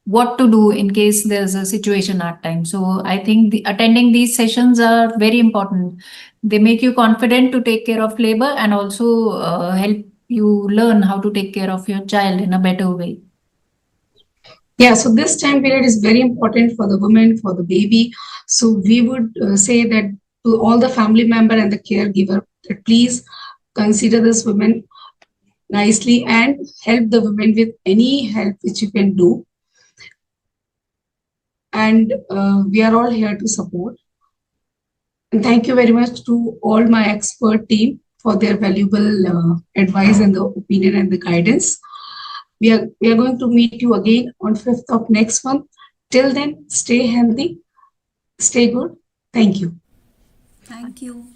what to do in case there's a situation at time. So I think attending these sessions are very important. They make you confident to take care of labor and also help you learn how to take care of your child in a better way. Yeah, so this time period is very important for the woman, for the baby. So we would say that to all the family member and the caregiver that please consider this woman nicely and help the women with any help which you can do. And we are all here to support. And thank you very much to all my expert team for their valuable advice and the opinion and the guidance. We are going to meet you again on 5th of next month. Till then, stay healthy, stay good. Thank you. Thank you.